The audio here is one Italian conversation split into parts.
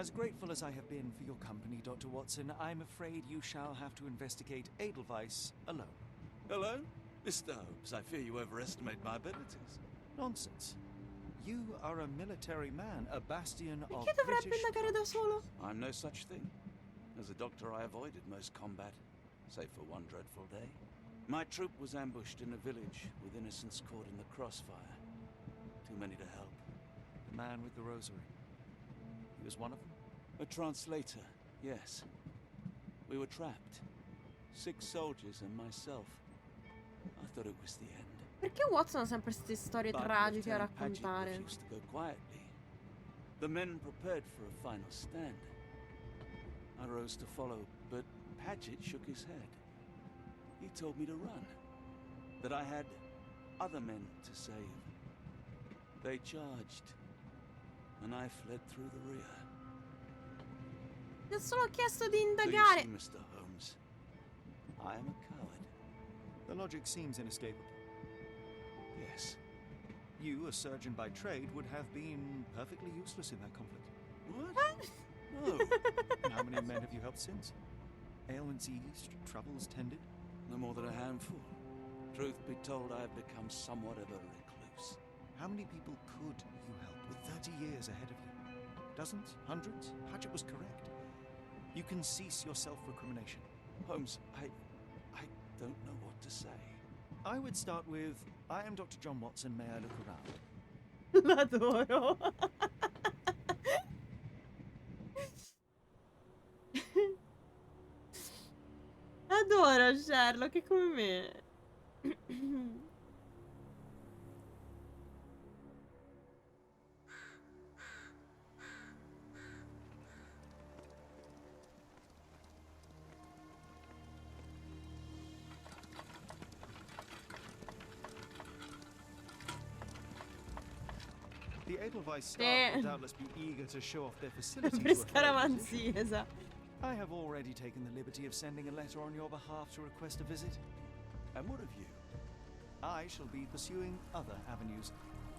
As grateful as I have been for your company, Dr. Watson, I'm afraid you shall have to investigate Edelweiss alone. Hello? Mr. Holmes, I fear you overestimate my abilities. Nonsense. You are a military man, a bastion of Perché dovrebbe British indagare da solo? I'm no such thing. As a doctor, I avoided most combat, save for one dreadful day. My troop was ambushed in a village with innocents caught in the crossfire. Too many to help. The man with the rosary. He was one of them? A translator, yes. We were trapped. 6 soldiers and myself. I thought it was the end. Perché Watson ha sempre queste storie But tragiche a Lieutenant Paget raccontare? refused to go quietly. The men prepared for a final stand. I rose to follow, but Paget shook his head. He told me to run. That I had other men to save. They charged, and I fled through the rear. Ti ho solo chiesto di So you indagare. see, Mr. Holmes, I am a coward. The logic seems inescapable. Yes. You, a surgeon by trade, would have been perfectly useless in that conflict. What? No. And how many men have you helped since? Ailments eased, troubles tended? No more than a handful. Truth be told, I have become somewhat of a recluse. How many people could you help with 30 years ahead of you? Dozens? Hundreds? Paget was correct. You can cease your self-recrimination. Holmes, I don't know what to say. I would start with, I am Dr. John Watson, may I look around? L'adoro. Adoro Sherlock, è come me. The Edelweiss staff will doubtless be eager to show off their facilities. Per scaramanzia. I have already taken the liberty of sending a letter on your behalf to request a visit. And what of you? I shall be pursuing other avenues.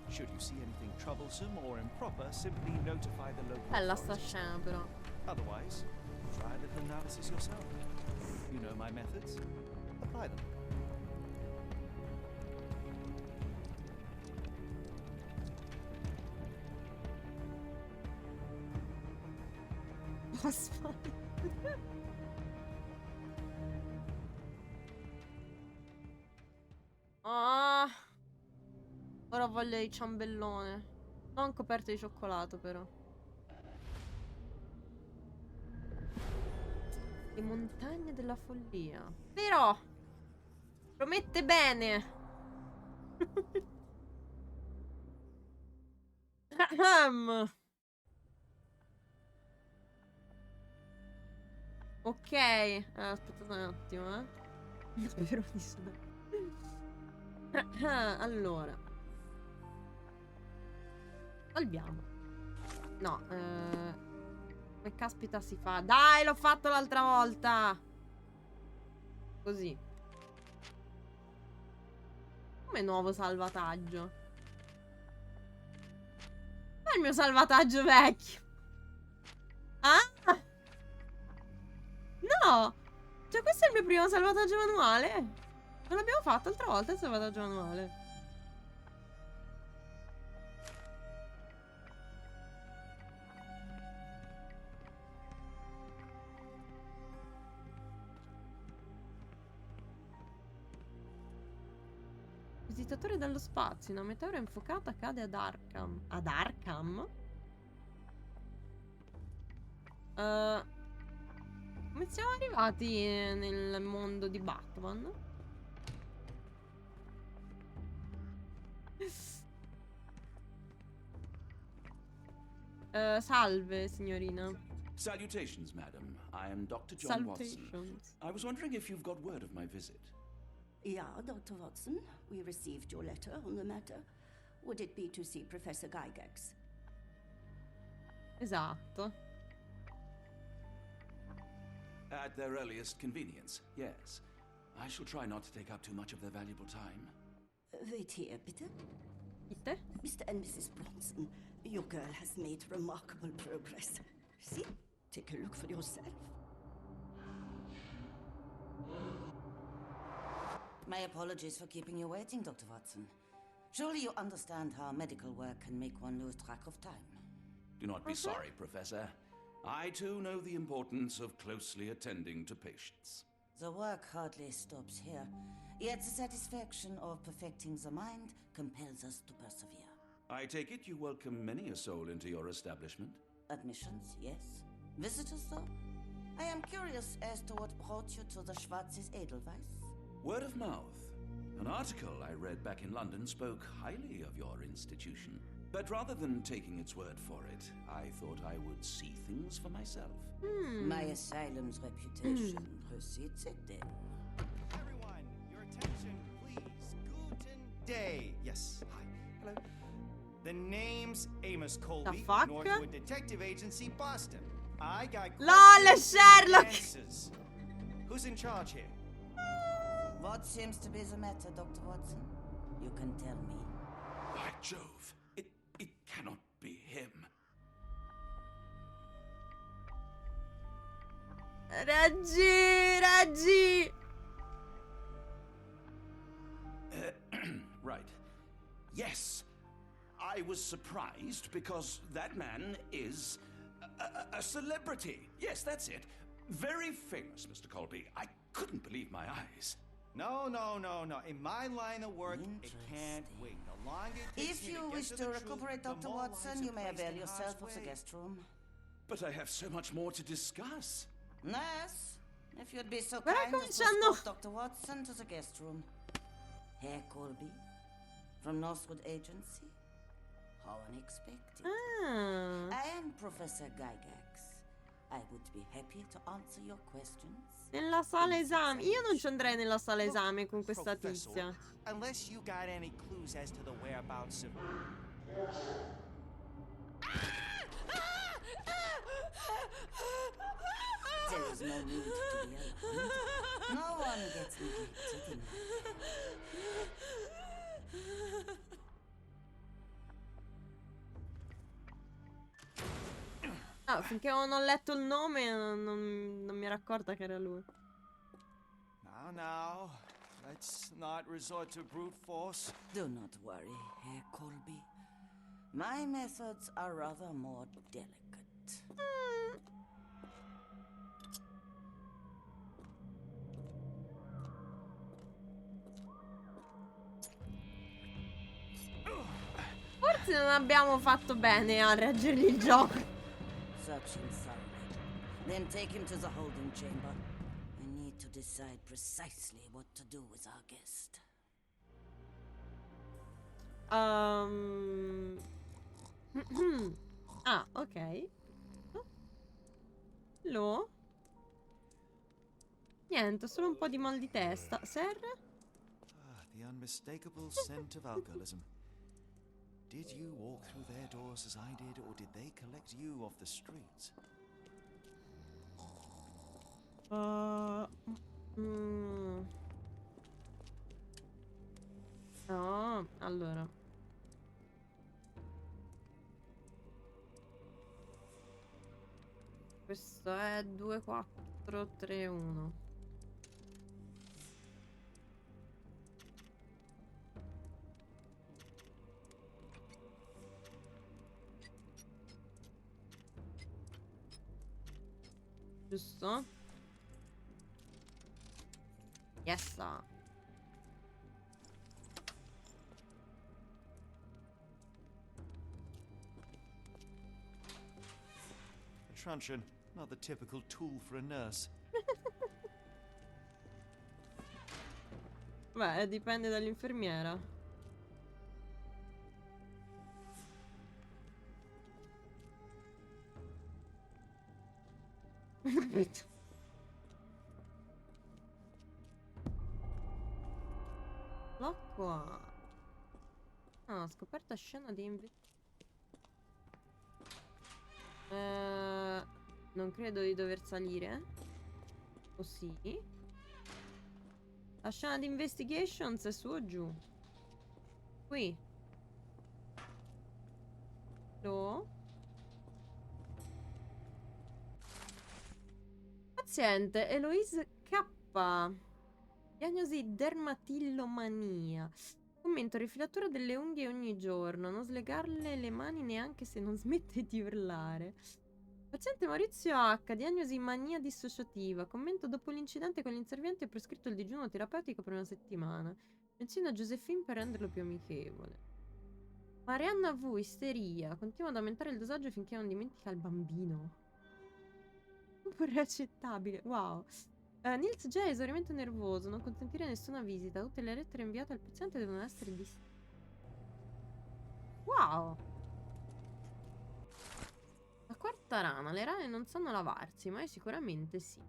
Should you see anything troublesome or improper, simply notify the local Bella sta authorities. scena però. Otherwise, try a little analysis yourself. You know my methods. Apply them. Ah, ora ho voglia di ciambellone. Non coperto di cioccolato però. Le montagne della follia. Però promette bene. Ok, aspettate un attimo, Davvero di sudare. Allora, salviamo. No, come caspita si fa? Dai, l'ho fatto l'altra volta. Così. Come nuovo salvataggio? Ma è il mio salvataggio vecchio. Ah! No! Cioè, questo è il mio primo salvataggio manuale. Non l'abbiamo fatto l'altra volta il salvataggio manuale. Visitatore dallo spazio. Una meteora infuocata cade ad Arkham. Ad Arkham? Come siamo arrivati nel mondo di Batman? Salve, signorina. Salutations, madam. I am Dr. John Watson. Salutations. I was wondering if you've got word of my visit. Yeah, Dr. Watson. We received your letter on the matter. Would it be to see Professor Gygax? Esatto. At their earliest convenience, yes. I shall try not to take up too much of their valuable time. Wait here, bitte. Bitte? Mr. and Mrs. Bronson, your girl has made remarkable progress. See? Take a look for yourself. My apologies for keeping you waiting, Dr. Watson. Surely you understand how medical work can make one lose track of time. Do not be sorry, Professor. I too know the importance of closely attending to patients. The work hardly stops here, yet the satisfaction of perfecting the mind compels us to persevere. I take it you welcome many a soul into your establishment? Admissions, yes. Visitors, though? I am curious as to what brought you to the Schwarzes Edelweiss. Word of mouth. An article I read back in London spoke highly of your institution. But rather than taking its word for it, I thought I would see things for myself. My asylum's reputation precedes it, then. Everyone, your attention, please. Guten day. Yes, hi. Hello. The name's Amos Colby, fuck? Northwood Detective Agency, Boston. I got LOL, questions and Sherlock! answers. Who's in charge here? What seems to be the matter, Dr. Watson? You can tell me. By Jove, it cannot be him. Raggi! Right. Yes. I was surprised because that man is a celebrity. Yes, that's it. Very famous, Mr. Colby. I couldn't believe my eyes. No. In my line of work, it can't wait. The longer it takes If me you to get wish to to the recuperate, truth, the Dr. more Watson, lives you are may placed avail in yourself harm's of the way. guest room. But I have so much more to discuss. Nurse, if you'd be so Guarda kind come as to c'hanno- escort Dr. Watson to the guest room. Herr Colby, from Northwood Agency. How unexpected. Ah. I am Professor Gygax. I would be happy to answer your questions. Nella sala esame. Io non ci andrei nella sala esame con questa Professor, tizia. unless you got any clues as to the whereabouts of... There is no need to be alarmed. No one gets neglected in Ah, finché non ho letto il nome non mi ero accorta che era lui. Now, let's not resort to brute force. Do not worry, Herr Colby. My methods are rather more delicate. Forse non abbiamo fatto bene a reggergli il gioco. Search him thoroughly. Then take him to the holding chamber. I need to decide precisely what to do with our guest. Ah, ok. Lo? Niente, solo un po' di mal di testa. Sir? The unmistakable scent of alcoholism. Did you walk through their doors as I did, or did they collect you off the streets? No, allora. Questo è 2431. Giusto? Yes. A truncheon, not the typical tool for a nurse. Beh, dipende dall'infermiera. Blocco A. Ah, scoperta scena di non credo di dover salire. O sì? La scena di investigations è su o giù? Qui. No? Paziente Eloise K. Diagnosi dermatillomania. Commento: rifilatura delle unghie ogni giorno. Non slegarle le mani neanche se non smette di urlare. Paziente Maurizio H. Diagnosi mania dissociativa. Commento: dopo l'incidente con l'inserviente ho prescritto il digiuno terapeutico per una settimana. Menziona Josephine per renderlo più amichevole. Marianna V. Isteria. Continua ad aumentare il dosaggio finché non dimentica il bambino. Pure accettabile. Wow. Nils J. Esaurimento nervoso. Non consentire nessuna visita. Tutte le lettere inviate al paziente devono essere Wow. La quarta rana. Le rane non sanno lavarsi, ma io sicuramente sì.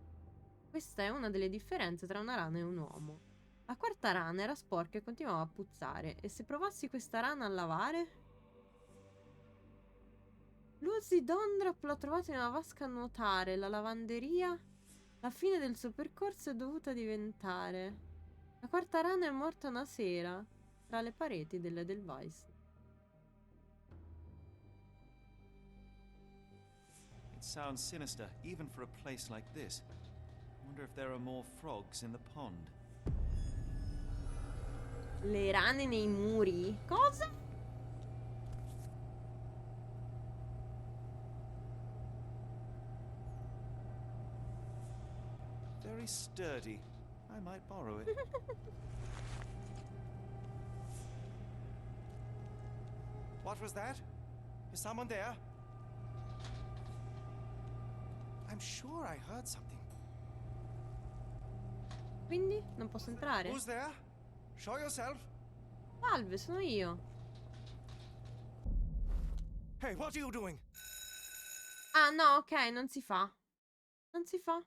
Questa è una delle differenze tra una rana e un uomo. La quarta rana era sporca e continuava a puzzare. E se provassi questa rana a lavare? Lucy Dondrop l'ho trovata in una vasca a nuotare. La lavanderia, la fine del suo percorso è dovuta diventare. La quarta rana è morta una sera tra le pareti dell'Edelweiss. It sounds sinister, even for a place like this. Wonder if there are more frogs in the pond. Le rane nei muri? Cosa? Very sturdy. I might borrow it. What was that? Is someone there? I'm sure I heard something. Quindi non posso entrare? Who's there? Show yourself. Salve, sono io. Hey, what are you doing? Ah, no, ok, non si fa. Non si fa.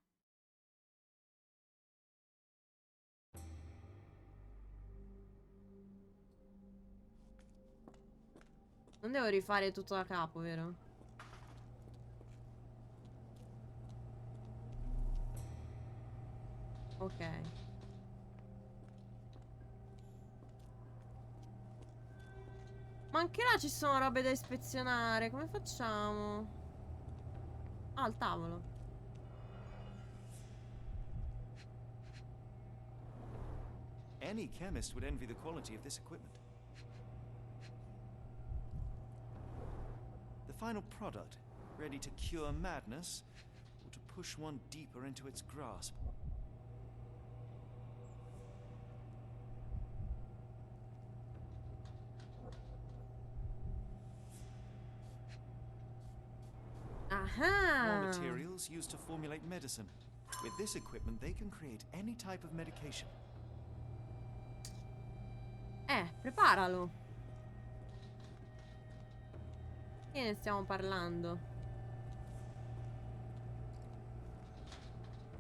Non devo rifare tutto da capo, vero? Ok. Ma anche là ci sono robe da ispezionare. Come facciamo? Ah, il tavolo. Any chemist would envy the quality of this equipment. The final product, ready to cure madness or to push one deeper into its grasp. Raw Aha! materials used to formulate medicine. With this equipment, they can create any type of medication. Preparalo. Che ne stiamo parlando?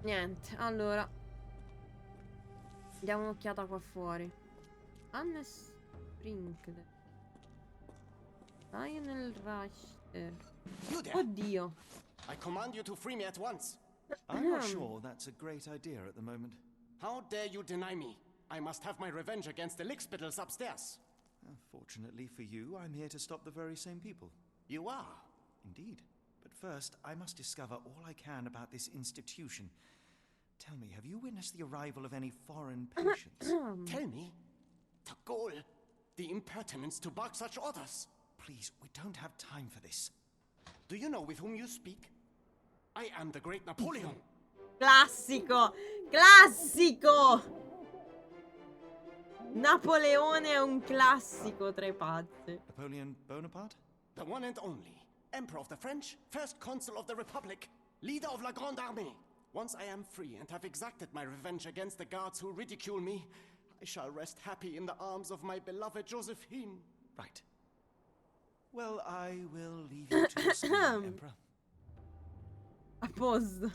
Niente, allora diamo un'occhiata qua fuori. Hannes Sprinkle. Lionel Richter. You there! Oddio. I command you to free me at once. I'm not sure that's a great idea at the moment. How dare you deny me? I must have my revenge against the lickspittles upstairs. Fortunately for you, I'm here to stop the very same people. You are? Indeed. But first, I must discover all I can about this institution. Tell me, have you witnessed the arrival of any foreign patients? Tell me. The gall. The impertinence to bark such orders. Please, we don't have time for this. Do you know with whom you speak? I am the great Napoleon. Classico! Classico! Napoleone è un classico tra i pazzi. Napoleon Bonaparte? The one and only. Emperor of the French, first consul of the Republic, leader of la Grande Armée. Once I am free and have exacted my revenge against the guards who ridicule me, I shall rest happy in the arms of my beloved Josephine. Right. Well, I will leave you to your scheme, Emperor. A posto.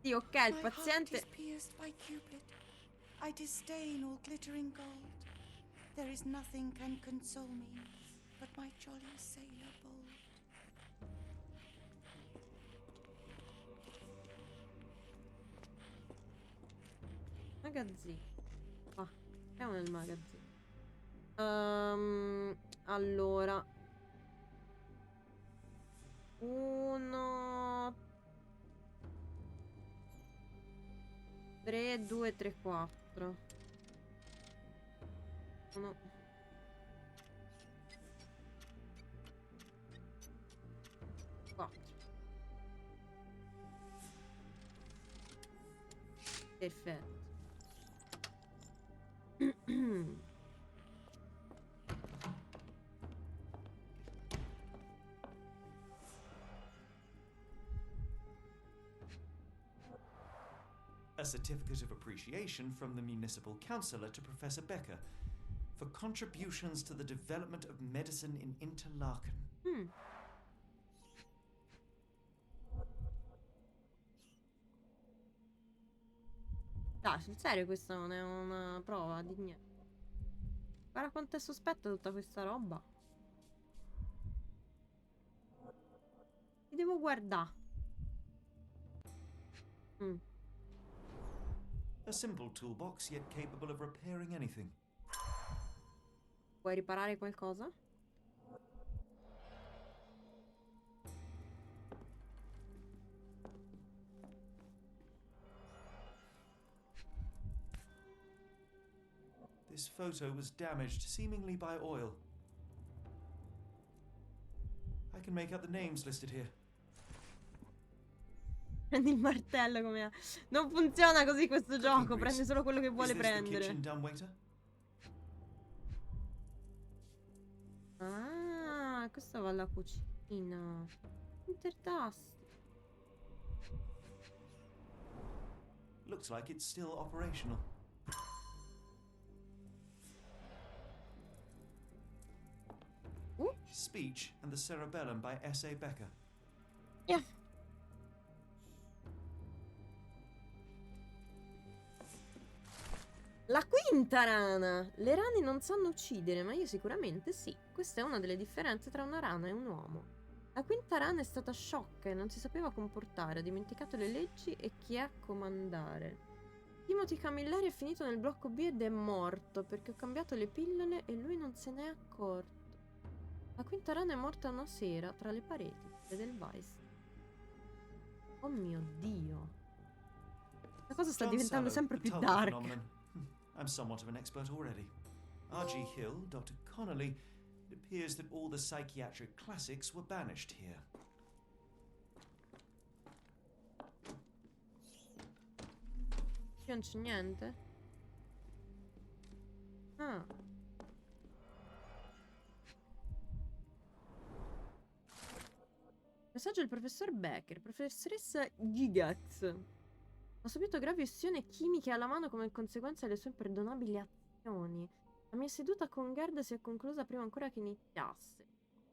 Sì, ok, il My paziente... heart is pierced by Cupid. I disdain all glittering gold. There is nothing can console me but my jolly sailor bold. Magazzino. Ah, andiamo nel magazzino. Allora. 3, 2, 3, 4. 1. Perfetto. A certificate of appreciation from the municipal councillor to Professor Becker for contributions to the development of medicine in Interlaken. Dai, sul serio questa non è una prova di niente. Guarda quanto è sospetta tutta questa roba. Ti devo guardare. A simple toolbox, yet capable of repairing anything. Vuoi riparare qualcosa? This photo was damaged, seemingly by oil. I can make out the names listed here. Prendi il martello come... Non funziona così questo gioco, prende solo quello che vuole prendere. Ah, questo va alla cucina. Intertasti. Looks like it's still operational. Speech and the Cerebellum by S.A. Becker. Yeah. La quinta rana! Le rane non sanno uccidere, ma io sicuramente sì. Questa è una delle differenze tra una rana e un uomo. La quinta rana è stata sciocca e non si sapeva comportare, ha dimenticato le leggi e chi è a comandare. Timothy Camilleri è finito nel blocco B ed è morto perché ho cambiato le pillole e lui non se n'è accorto. La quinta rana è morta una sera tra le pareti dell'Edelweiss. Oh mio Dio. La cosa sta diventando sempre più dark. I'm somewhat of an expert already. R.G. Hill, Dr. Connolly. It appears that all the psychiatric classics were banished here. Qui non c'è niente? Ah. Messaggio del professor Becker. Professoressa Gigax. Ho subito gravi ustioni chimiche alla mano come conseguenza delle sue imperdonabili azioni. La mia seduta con Gerd si è conclusa prima ancora che iniziasse.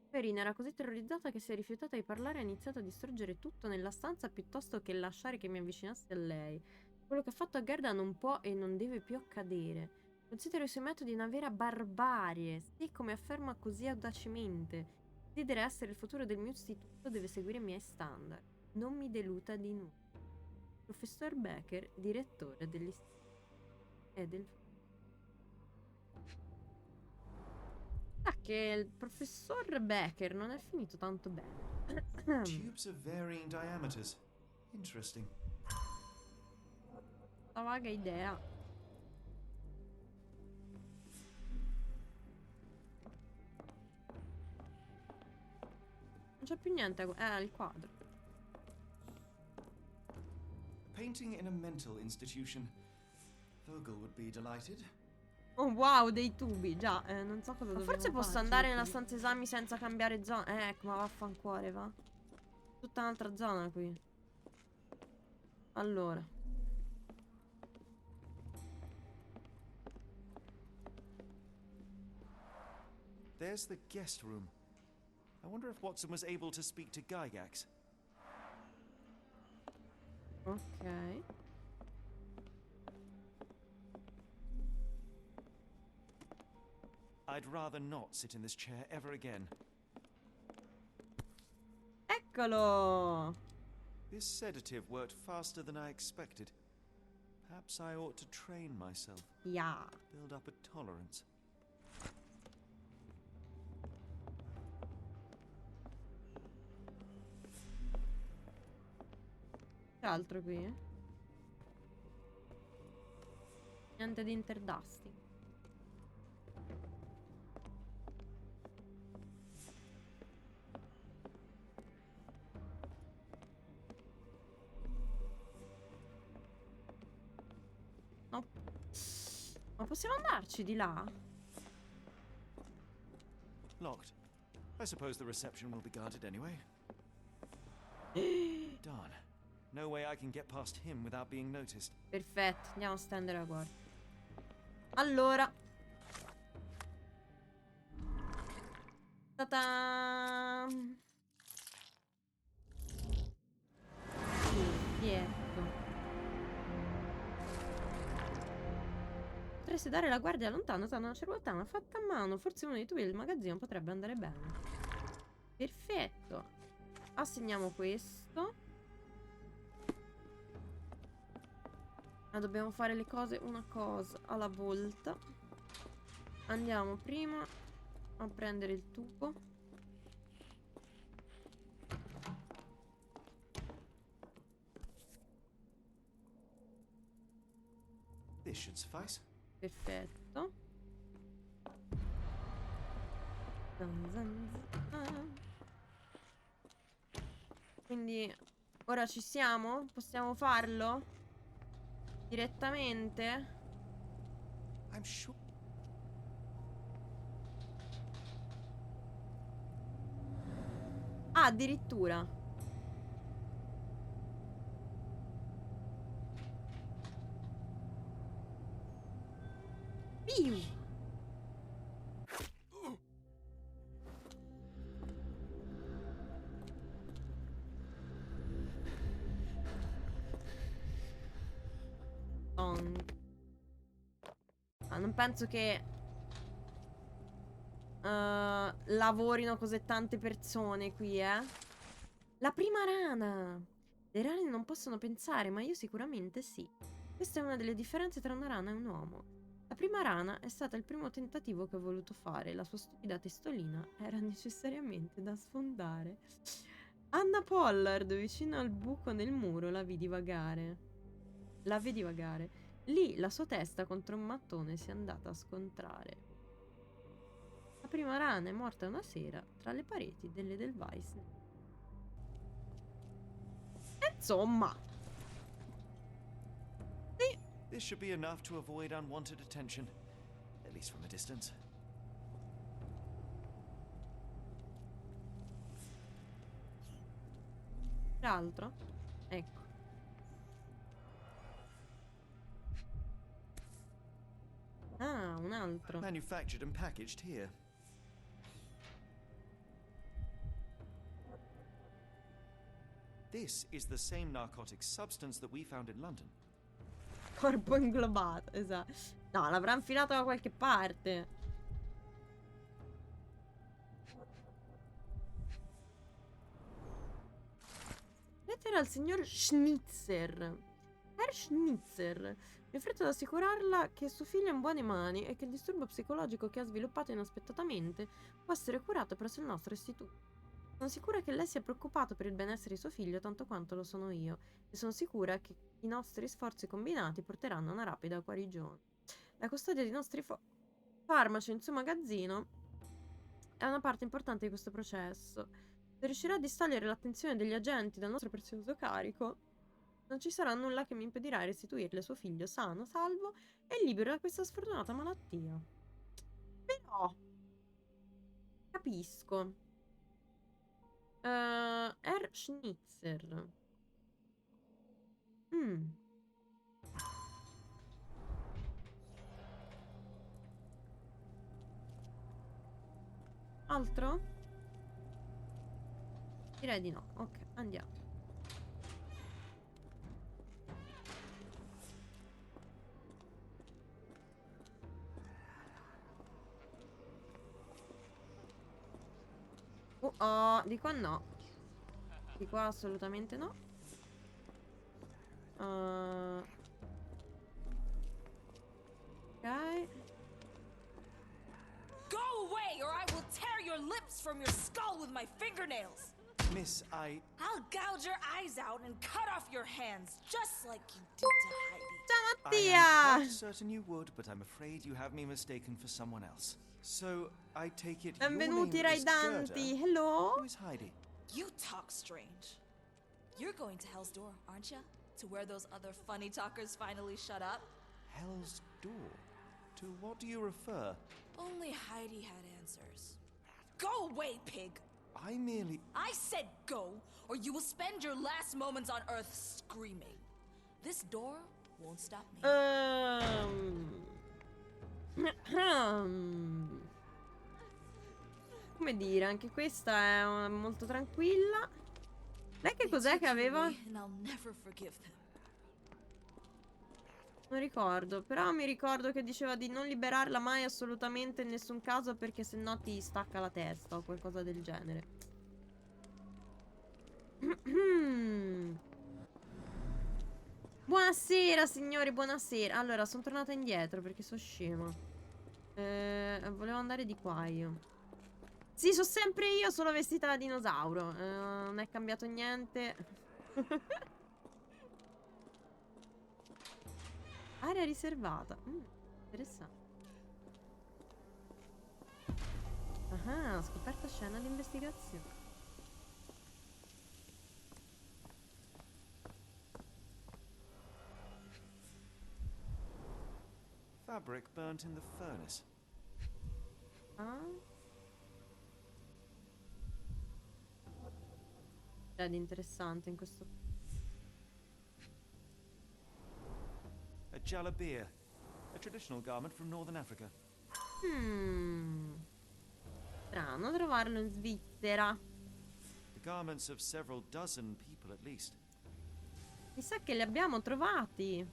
Verina era così terrorizzata che si è rifiutata di parlare e ha iniziato a distruggere tutto nella stanza piuttosto che lasciare che mi avvicinassi a lei. Quello che ha fatto a Gerda non può e non deve più accadere. Considero i suoi metodi una vera barbarie. Se, come afferma così audacemente, desidera essere il futuro del mio istituto, deve seguire i miei standard. Non mi deluda di nuovo. Professor Becker, direttore dell'istituto. Ah, che il professor Becker non è finito tanto bene. Tubes of varying diameters. Interesting. Una vaga idea. Non c'è più niente. Il quadro. Painting in a mental institution. Vogel would be delighted. Oh wow, dei tubi, già. Non so cosa dovevo fare. Forse posso andare nella stanza esami senza cambiare zona. Ecco, ma vaffanculo, va. Tutta un'altra zona qui. Allora. There's the guest room. I wonder if Watson was able to speak to Gygax. Ok. I'd rather not sit in this chair ever again. Eccolo! This sedative worked faster than I expected. Perhaps I ought to train myself. Yeah. Build up a tolerance. C'è altro qui? Niente di interdusting. No. Ma possiamo andarci di là? Locked. I suppose the reception will be guarded anyway. Darn. No way I can get past him without being noticed. Perfetto, andiamo a stendere la guardia. Allora. Ta-ta! Perfetto. Potresti dare la guardia lontano usando una cerbottana fatta a mano. Forse uno dei tubi del magazzino potrebbe andare bene. Perfetto. Assegniamo questo. Ma dobbiamo fare le cose una cosa alla volta. Andiamo prima a prendere il tubo. This should suffice. Perfetto. Zan zan zan. Quindi ora ci siamo? Possiamo farlo? Direttamente? I'm sure. Ah, addirittura. Piu. Non penso che lavorino così tante persone qui, La prima rana. Le rane non possono pensare, ma io sicuramente sì. Questa è una delle differenze tra una rana e un uomo. La prima rana è stata il primo tentativo che ho voluto fare. La sua stupida testolina era necessariamente da sfondare. Anna Pollard, vicino al buco nel muro, la vidi vagare. Lì la sua testa contro un mattone si è andata a scontrare. La prima rana è morta una sera tra le pareti dell'Edelweiss. Insomma. Sì. This should be enough to avoid unwanted attention, at least from a distance. L'altro? Ecco. Ah, un altro. Manufactured and packaged here. This is the same narcotic substance that we found in London. Corpo inglobato, esatto. No, l'avrà infilato da qualche parte. Lettera al signor Schnitzer. Herr Schnitzer. Mi affretto ad assicurarla che suo figlio è in buone mani e che il disturbo psicologico che ha sviluppato inaspettatamente può essere curato presso il nostro istituto. Sono sicura che lei sia preoccupato per il benessere di suo figlio tanto quanto lo sono io, e sono sicura che i nostri sforzi combinati porteranno a una rapida guarigione. La custodia dei nostri farmaci nel suo magazzino è una parte importante di questo processo. Se riuscirà a distogliere l'attenzione degli agenti dal nostro prezioso carico, non ci sarà nulla che mi impedirà di restituirle suo figlio sano, salvo e libero da questa sfortunata malattia. Però capisco. Herr Schnitzer. Altro? Direi di no. Ok, andiamo. Oh, di qua no. Di qua assolutamente no. Ok. Go away or I will tear your lips from your skull with my fingernails! Miss, I'll gouge your eyes out and cut off your hands, just like you did to Heidi. Ciao I am Mattia! quite certain you would, but I'm afraid you have me mistaken for someone else. So, I take it your Benvenuti name is raidanti. Gerda. Hello? Who is Heidi? You talk strange. You're going to Hell's Door, aren't you? To where those other funny talkers finally shut up? Hell's Door? To what do you refer? Only Heidi had answers. Go away, pig! I merely... I said go, or you will spend your last moments on Earth screaming. This door won't stop me. Come dire, anche questa è molto tranquilla. Lei che cos'è che aveva? And I'll never forgive them. Non ricordo, però mi ricordo che diceva di non liberarla mai assolutamente in nessun caso perché sennò ti stacca la testa o qualcosa del genere. Buonasera signori, buonasera. Allora, sono tornata indietro perché sono scema. Volevo andare di qua io. Sì, sono sempre io, solo vestita da dinosauro. Non è cambiato niente. Area riservata. Interessante. Ah, scoperta scena di investigazione. Fabric burnt in the furnace. Ah. C'è di interessante in questo. A jalabia, a traditional garment from Northern Africa. Strano trovarlo in Svizzera. The garments of several dozen people at least. Mi sa che li abbiamo trovati.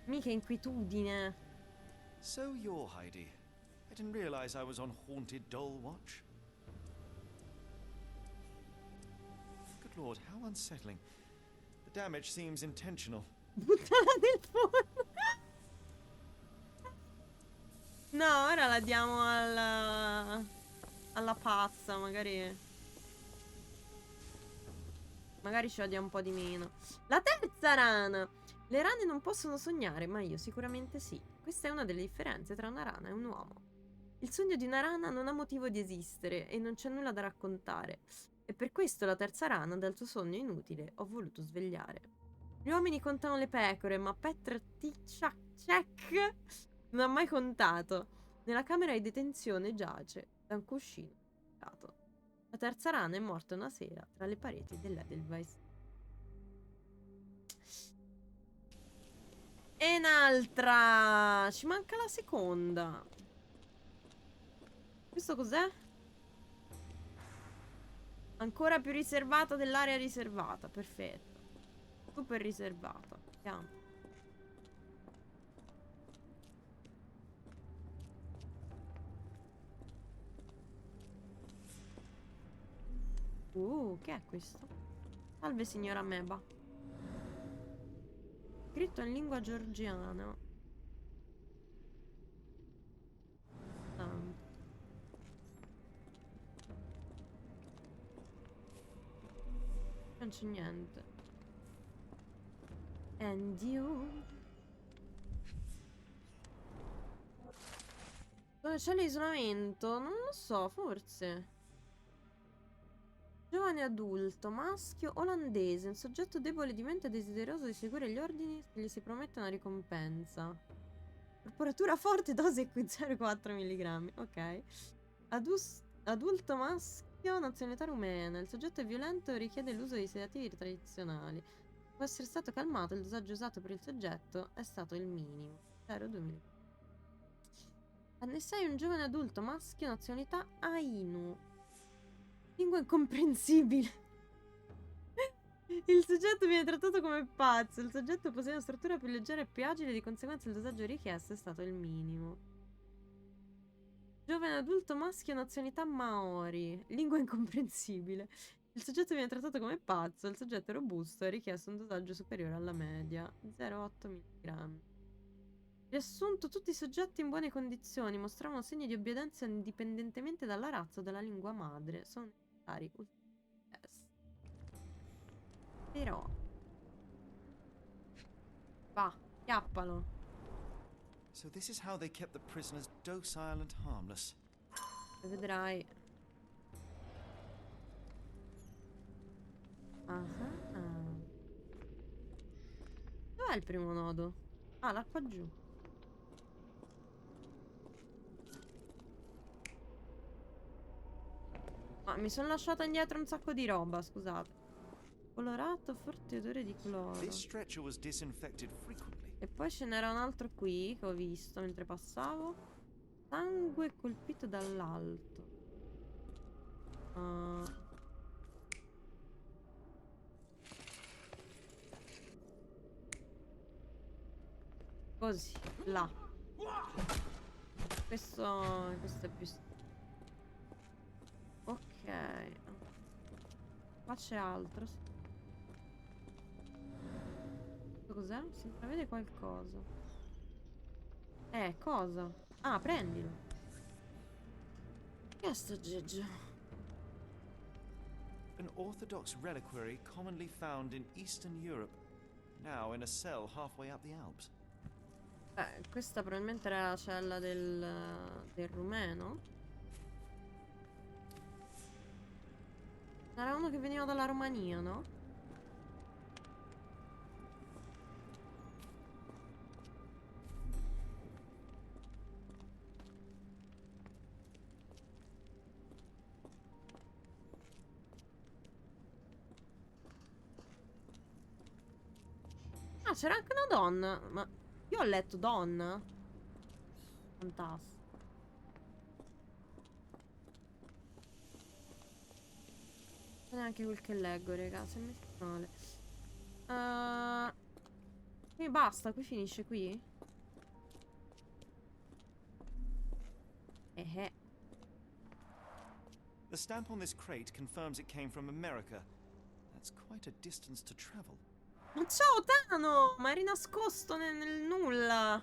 Mica inquietudine. So you're Heidi. I didn't realize I was on haunted doll watch. Good lord, how unsettling. The damage seems intentional. Buttala nel forno. No, ora la diamo alla pazza, magari ce la dia un po' di meno. La terza rana. Le rane non possono sognare, ma io sicuramente sì. Questa è una delle differenze tra una rana e un uomo. Il sogno di una rana non ha motivo di esistere e non c'è nulla da raccontare. E per questo la terza rana, dal suo sogno inutile, ho voluto svegliare. Gli uomini contano le pecore, ma Petra Ticciacek non ha mai contato. Nella camera di detenzione giace da un cuscino. La terza rana è morta una sera tra le pareti dell'Edelweiss. E un'altra. Ci manca la seconda. Questo cos'è? Ancora più riservata dell'area riservata. Perfetto. Super riservata. Andiamo. Che è questo? Salve signora Meba. Scritto in lingua georgiana. Non c'è niente. And you. Dove c'è l'isolamento? Non lo so, forse. Giovane adulto, maschio, olandese, un soggetto debole di mente e desideroso di seguire gli ordini che gli si promette una ricompensa. Corporatura forte, dose qui 0,4 mg. Ok. Adulto maschio, nazionalità rumena. Il soggetto è violento e richiede l'uso di sedativi tradizionali. Può essere stato calmato, il dosaggio usato per il soggetto è stato il minimo. 0,2 mg. Annessai un giovane adulto maschio, nazionalità Ainu. Lingua incomprensibile. Il soggetto viene trattato come pazzo. Il soggetto possiede una struttura più leggera e più agile, di conseguenza il dosaggio richiesto è stato il minimo. Giovane adulto maschio, nazionalità Maori. Lingua incomprensibile. Il soggetto viene trattato come pazzo. Il soggetto è robusto e richiesto un dosaggio superiore alla media. 0,8 mg. Riassunto, tutti i soggetti in buone condizioni mostravano segni di obbedienza indipendentemente dalla razza o dalla lingua madre. Sono necessari ulteriori test. Però... Va, chiappalo. So this is how they kept the prisoners docile and harmless. E vedrai. Ah. Dov'è il primo nodo? Ah, là qua giù. Ma mi sono lasciata indietro un sacco di roba, scusate. Colorato, forte odore di cloro. This stretcher was disinfected frequently. E poi ce n'era un altro qui che ho visto mentre passavo. Sangue colpito dall'alto. Così, là. Questo è più... Ok. Qua c'è altro. Cos'è? Si intravede qualcosa. Cosa? Ah, prendilo. Che è sto aggeggio? An orthodox reliquary commonly found in Eastern Europe, now in a cell halfway up the Alps. Questa probabilmente era la cella del rumeno. Era uno che veniva dalla Romania, no? Ah, c'era anche una donna. Ma io ho letto donna. Fantastico. Non è neanche quel che leggo, raga. Si è messo male. Qui basta, qui finisce qui. The stamp on this crate confirms it came from America. That's quite a distance to travel. Ma ciao Tano! Ma eri nascosto nel nulla.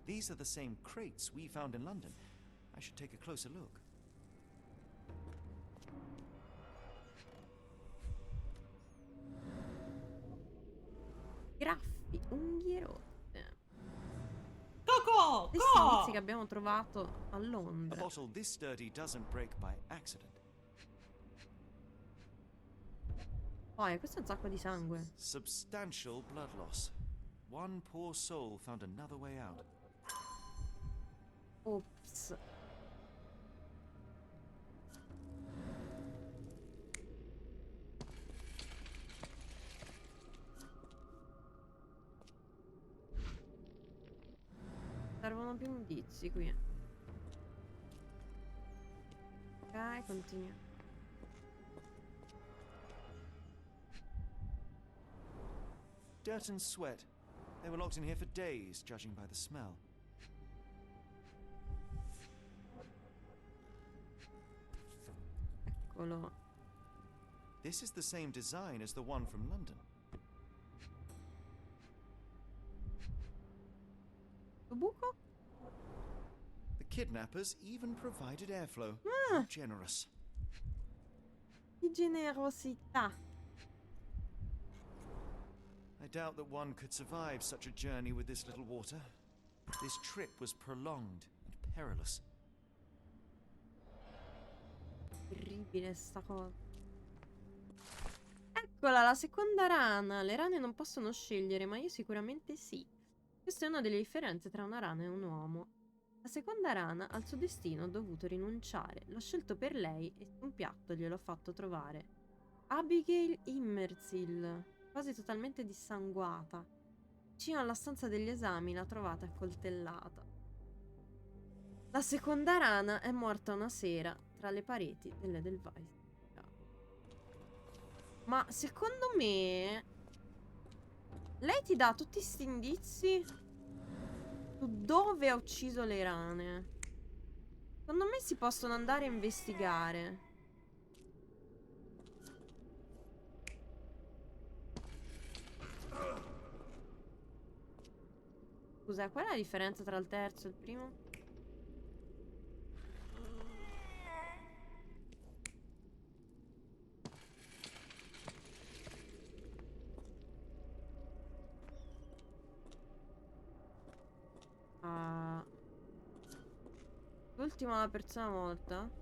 These are the same crates we found in London. I should take a closer look. Graffi, unghie rotte. Coco! Questi indizi che abbiamo trovato a A Londra. bottle this sturdy doesn't break by accident. Poi, questo è un sacco di sangue. Substantial blood loss. One poor soul found another way out. Ops. Servono più indizi qui. Ok, continua. Dirt and sweat. They were locked in here for days, judging by the smell. Eccolo. This is the same design as the one from London. Buco? The kidnappers even provided airflow. Ah. Generous. Di generosità. I doubt that one could survive such a journey with this little water. This trip was prolonged and perilous. Terribile sta cosa. Eccola, la seconda rana. Le rane non possono scegliere, ma io sicuramente sì. Questa è una delle differenze tra una rana e un uomo. La seconda rana al suo destino ha dovuto rinunciare. L'ho scelto per lei e su un piatto gliel'ho fatto trovare. Abigail Immersil, quasi totalmente dissanguata. Vicino alla stanza degli esami l'ha trovata accoltellata. La seconda rana è morta una sera tra le pareti dell'Edelweiss. Ma secondo me lei ti dà tutti sti indizi su dove ha ucciso le rane. Secondo me si possono andare a investigare. Scusa, qual è la differenza tra il terzo e il primo? L'ultima la persona morta.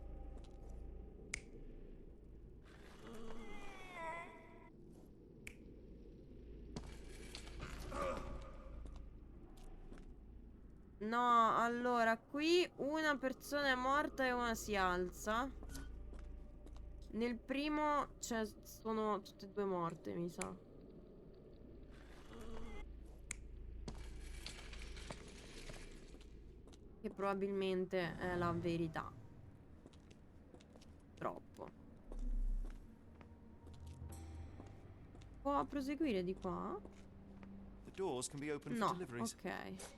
No, allora, qui una persona è morta e una si alza. Nel primo sono tutte e due morte, mi sa. Che probabilmente è la verità. Troppo. Può proseguire di qua? The doors can be opened for No, deliveries. ok.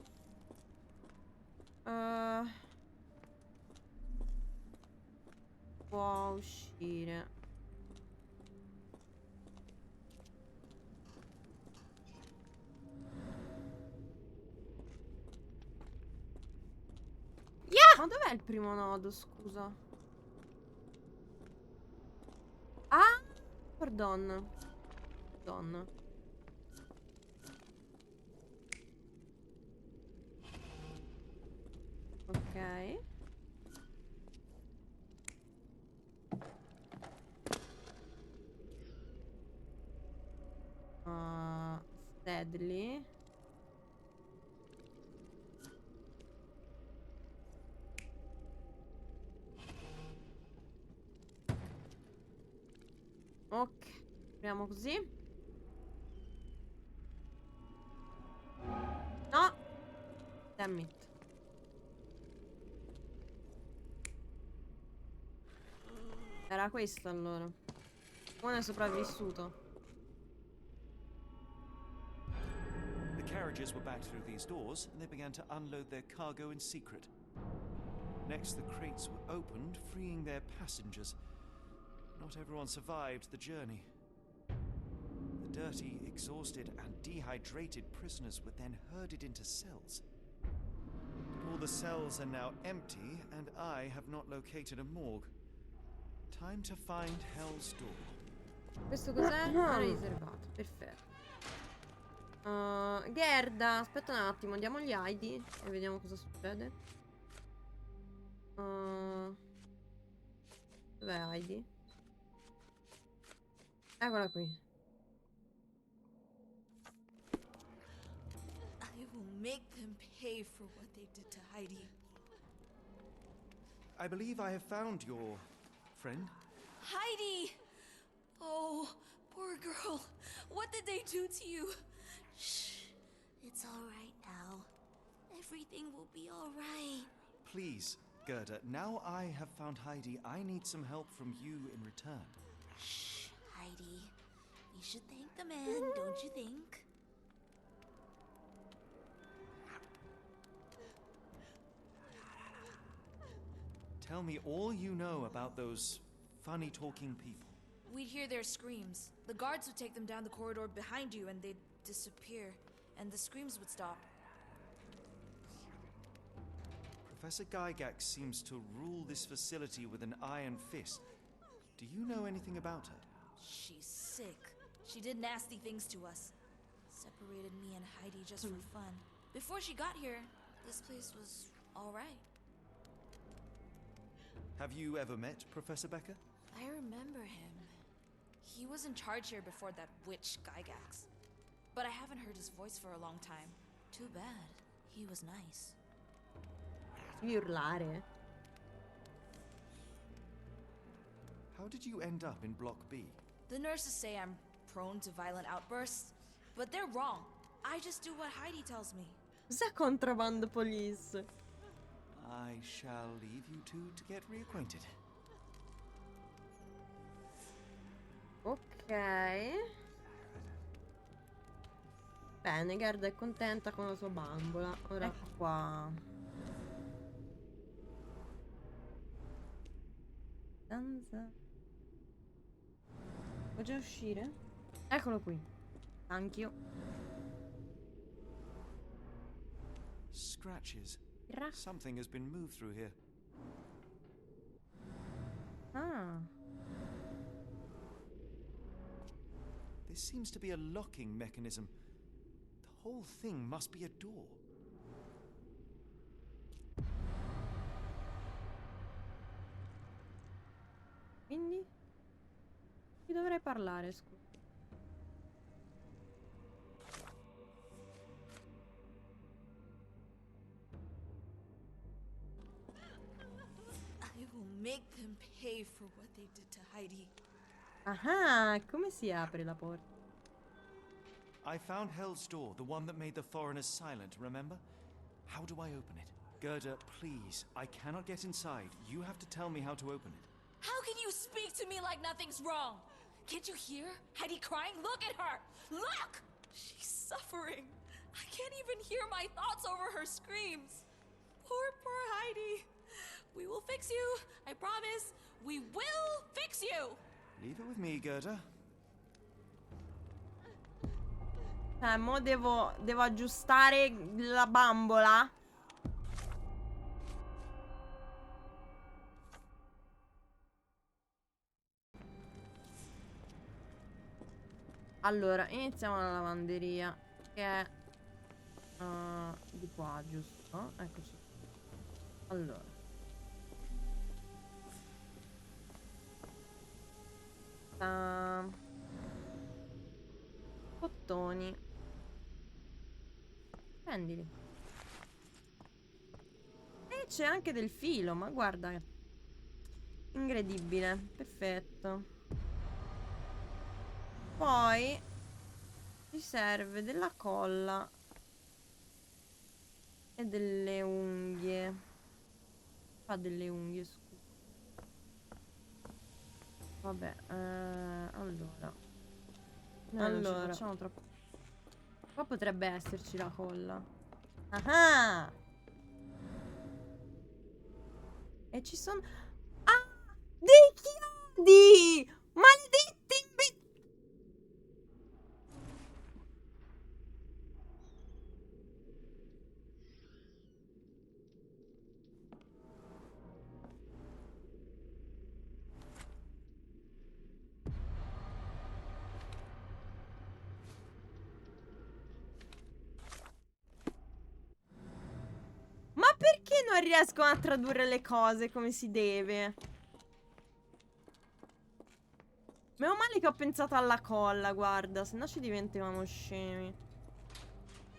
Può uscire. Ma dov'è il primo nodo, scusa? Ah! Pardon. Pardon. Ok. Steadily. Ok, apriamo così. No! Damn it. Era questo allora. Uno è sopravvissuto. The carriages were back through these doors, and they began to unload their cargo in secret. Next, the crates were opened, freeing their passengers. Not everyone survived the journey. The dirty, exhausted, and dehydrated prisoners were then herded into cells. All the cells are now empty, and I have not located a morgue. Time to find Hell's Door. Questo cos'è? Area riservata, perfetto. Gerda, aspetta un attimo, andiamogli Heidi e vediamo cosa succede. Dov'è Heidi? Eccola qui. I will make them pay for what they did to Heidi. I believe I have found your friend. Heidi! Oh, poor girl. What did they do to you? Shh. It's all right now. Everything will be all right. Please, Gerda, now I have found Heidi, I need some help from you in return. Shh, Heidi. We should thank the man, don't you think? Tell me all you know about those funny-talking people. We'd hear their screams. The guards would take them down the corridor behind you and they'd disappear. And the screams would stop. Professor Gygax seems to rule this facility with an iron fist. Do you know anything about her? She's sick. She did nasty things to us. Separated me and Heidi just for fun. Before she got here, this place was all right. Have you ever met Professor Becker? I remember him. He was in charge here before that witch Gygax. But I haven't heard his voice for a long time. Too bad. He was nice. Urlare. How did you end up in Block B? The nurses say I'm prone to violent outbursts, but they're wrong. I just do what Heidi tells me. Cos'è contrabbando police? I shall leave you two to get reacquainted. Ok. Bene, Gerda è contenta con la sua bambola. Ora qua. Danza. Può già uscire? Eccolo qui. Thank you. Scratches. Gra- Something has been moved through here. Ah. This seems to be a locking mechanism. The whole thing must be a door. Quindi? Chi dovrei parlare, scusa? I will make them pay for what they did to Heidi. Ah, come si apre la porta? I found Hell's door, the one that made the foreigners silent, remember? How do I open it? Gerda, please. I cannot get inside. You have to tell me how to open it. How can you speak to me like nothing's wrong? Can't you hear Heidi crying? Look at her! Look! She's suffering. I can't even hear my thoughts over her screams. Poor Heidi. We will fix you. I promise. We will fix you. Leave it with me, Gerda. Mo devo aggiustare la bambola. Allora, iniziamo la lavanderia, che è di qua, giusto? Eccoci. Allora. Bottoni. Prendili. E c'è anche del filo, ma guarda. Incredibile. Perfetto. Poi ci serve della colla e delle unghie. Fa delle unghie, scusa. Vabbè, allora. Non ci facciamo troppo. Qua potrebbe esserci la colla. Ah! E ci sono... Ah! Dei chiodi! Maledetti imbecilli! Ma perché non riescono a tradurre le cose come si deve? Meno male che ho pensato alla colla, guarda, se no ci diventavamo scemi.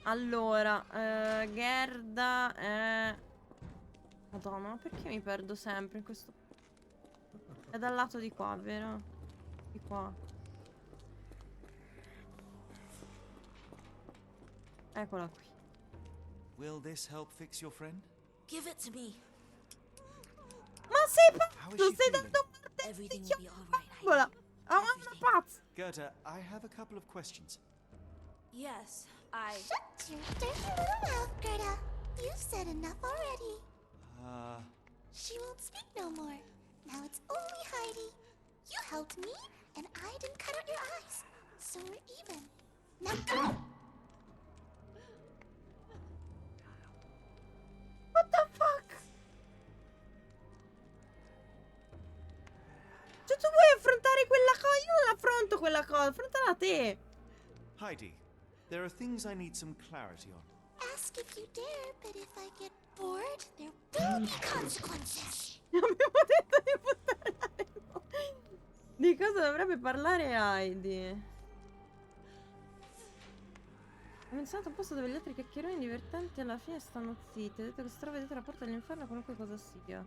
Allora, Gerda è... Madonna, ma perché mi perdo sempre in questo... È dal lato di qua, vero? Di qua. Eccola qui. Will this help fix your friend? Give it to me. Ma sei How is pazzo? she Stai feeling? dando Everything martelli will be a all right, bambola! Heidi. Ah, ma una pazza! Gerda, I have a couple of questions. Yes, I... Shut your dirty little mouth, Gerda. You've said enough already. She won't speak no more. Now it's only Heidi. You helped me, and I didn't cut out your eyes. So we're even. Now go! What the fuck? Cioè tu vuoi affrontare quella cosa? Io non l'affronto quella cosa, affrontala te. Heidi, there are things I need some clarity on. Ask if you dare, but if I get bored, there will be consequences. Abbiamo detto di buttare la lingua. Di cosa dovrebbe parlare Heidi? Ho pensato a un posto dove gli altri chiacchieroni divertenti alla fine stanno zitti. Ho detto che si trova dietro la porta dell'inferno qualunque cosa sia.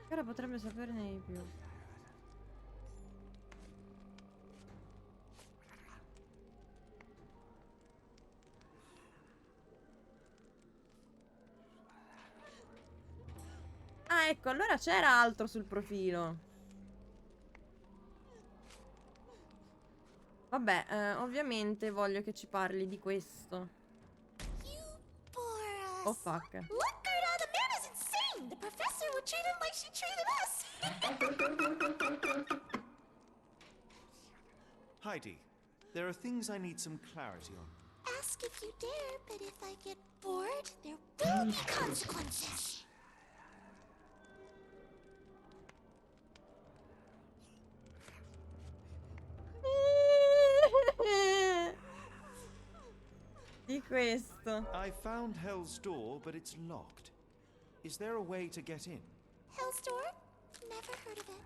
Ora potrebbe saperne di più. Ah, ecco, allora c'era altro sul profilo. Vabbè, ovviamente voglio che ci parli di questo. You bore us. Oh, fuck. Look, Gerda, the man is insane. The professor would treat him like she treated us. Heidi, there are things I need some clarity on. Ask if you dare, but if I get bored, there will be consequences. Di questo. I found Hell's Door, but it's locked. Is there a way to get in? Hell's Door? Never heard of it.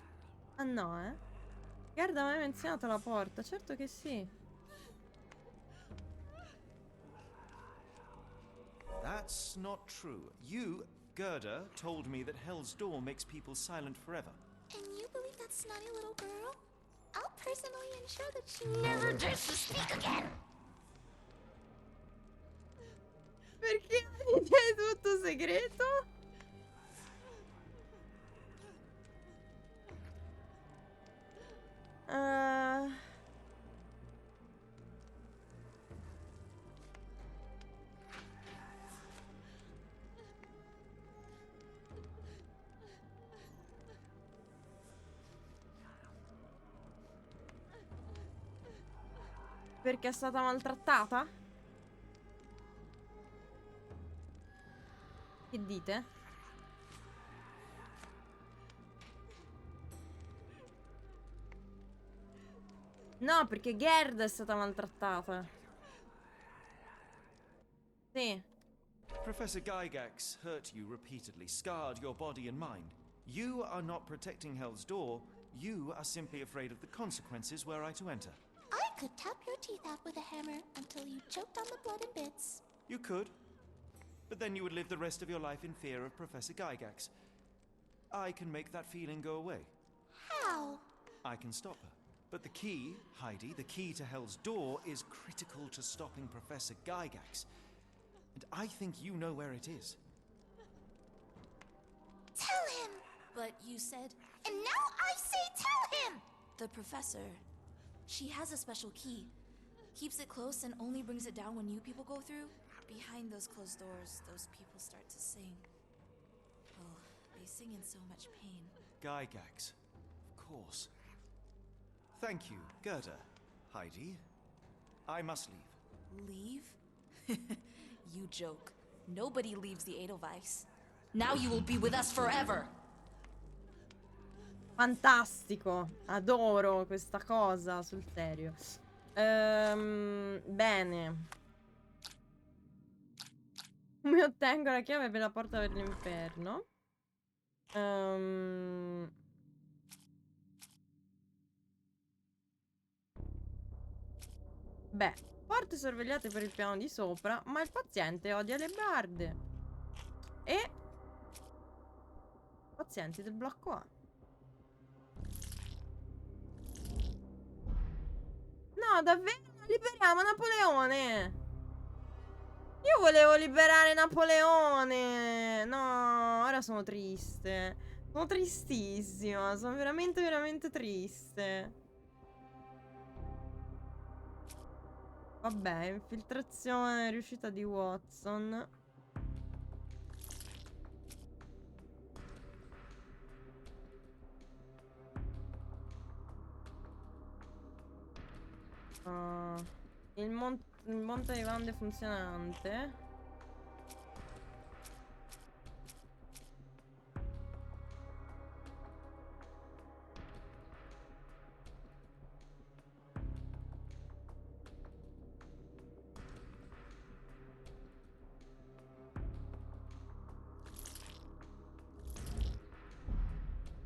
Ah no, eh? Guarda, mi hai menzionato la porta. Certo che sì. That's not true. You, Gerda, told me that Hell's Door makes people silent forever. And you believe that snotty little girl? I'll personally ensure that she never dares to speak again. Perché è tutto segreto? Perché è stata maltrattata? Che dite? No, perché Gerd è stata maltrattata. Sì. Professor Gygax hurt you repeatedly, scarred your body and mind. You are not protecting Hell's Door. You are simply afraid of the consequences were I to enter. I could tap your teeth out with a hammer until you choked on the blood and bits. You could. But then you would live the rest of your life in fear of Professor Gygax. I can make that feeling go away. How? I can stop her. But the key, Heidi, the key to Hell's Door is critical to stopping Professor Gygax. And I think you know where it is. Tell him! But you said And now I say tell him! the professor. She has a special key. Keeps it close and only brings it down when new people go through. Behind those closed doors, those people start to sing. Oh, they sing in so much pain. Gygax. Of course. Thank you, Gerda. Heidi. I must leave. Leave? You joke. Nobody leaves the Edelweiss. Now you will be with us forever. Fantastico. Adoro questa cosa, sul serio. Bene. Come ottengo la chiave per la porta per l'inferno? Beh, porte sorvegliate per il piano di sopra, ma il paziente odia le barde. E pazienti del blocco A. No, davvero? Liberiamo Napoleone! Io volevo liberare Napoleone! No, ora sono triste. Sono tristissima. Sono veramente, veramente triste. Vabbè, infiltrazione riuscita di Watson. Il monte di bande funzionante.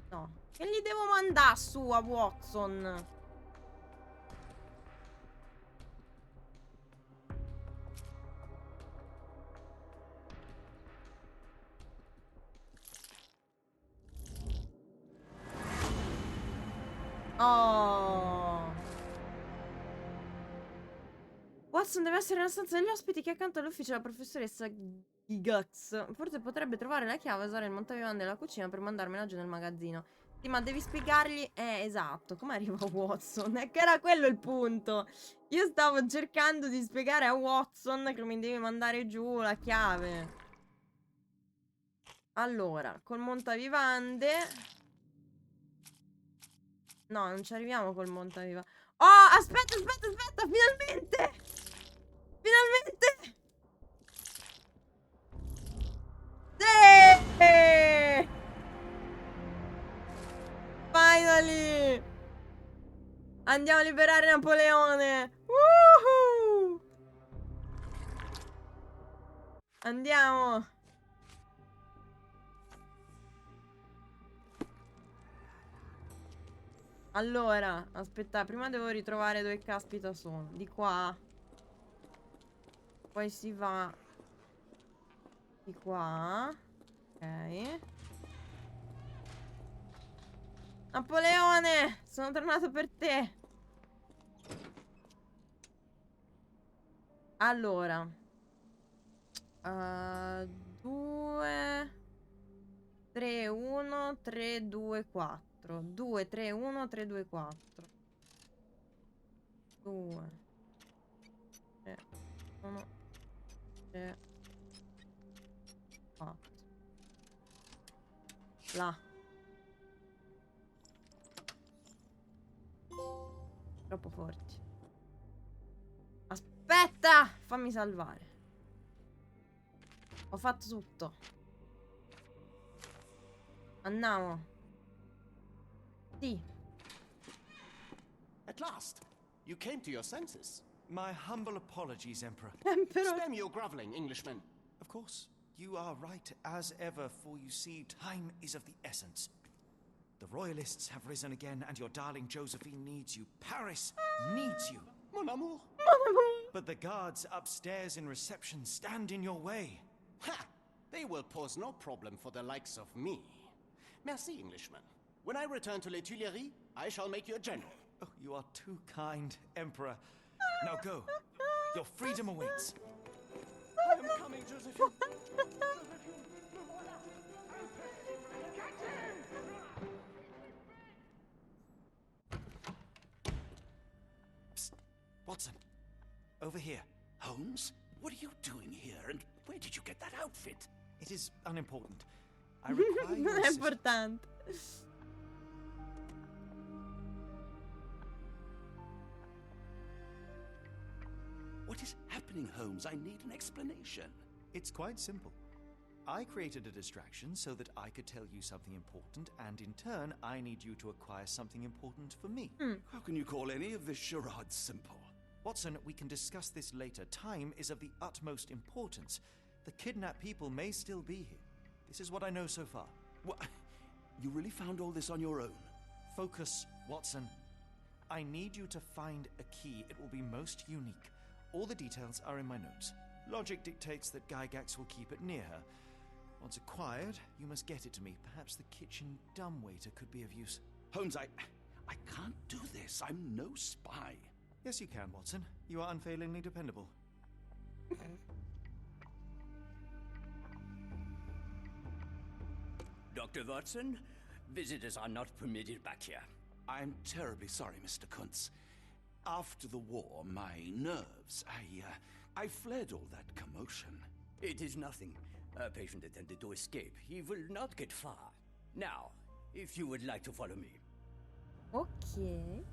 No, che gli devo mandare su a Watson? Oh. Watson deve essere nella stanza degli ospiti che è accanto all'ufficio della professoressa Gygax. Forse potrebbe trovare la chiave e usare il montavivande della cucina per mandarmela giù nel magazzino. Sì, ma devi spiegargli... esatto, come arriva Watson? È che era quello il punto. Io stavo cercando di spiegare a Watson che mi devi mandare giù la chiave. Allora, col montavivande... No, non ci arriviamo col montavivande. Oh, aspetta, finalmente! Andiamo a liberare Napoleone. Woohoo! Andiamo. Allora, aspetta, prima devo ritrovare dove caspita sono. Di qua. Poi si va di qua. Ok. Napoleone, sono tornato per te. Allora. 2 3 1 3 2 4. 2 3 1 3 2 4. 2 3 1 3 4. Là. Troppo forti. Aspetta! Fammi salvare. Ho fatto tutto. Andiamo. Sì. At last, you came to your senses. My humble apologies, Emperor. Spare me your groveling, Englishman. Of course, you are right as ever, for you see, time is of the essence. The royalists have risen again, and your darling Josephine needs you. Paris needs you. Mon amour. But the guards upstairs in reception stand in your way. Ha! They will pose no problem for the likes of me. Merci, Englishman. When I return to Les Tuileries, I shall make you a general. Oh, you are too kind, Emperor. Now go. Your freedom awaits. I am coming, Josephine. Psst. Watson, over here. Holmes, what are you doing here, and where did you get that outfit? It is unimportant. I require your Non è assistance. importante. What is happening, Holmes? I need an explanation. It's quite simple. I created a distraction so that I could tell you something important, and in turn, I need you to acquire something important for me. How can you call any of this charade simple? Watson, we can discuss this later. Time is of the utmost importance. The kidnapped people may still be here. This is what I know so far. What? You really found all this on your own? Focus, Watson. I need you to find a key. It will be most unique. All the details are in my notes. Logic dictates that Gygax will keep it near her. Once acquired, you must get it to me. Perhaps the kitchen dumbwaiter could be of use. Holmes, I can't do this. I'm no spy. Yes, you can, Watson. You are unfailingly dependable. Dr. Watson, visitors are not permitted back here. I'm terribly sorry, Mr. Kuntz. After the war, my nerves, I fled all that commotion. It is nothing. A patient attempted to escape. He will not get far. Now, if you would like to follow me. Ok.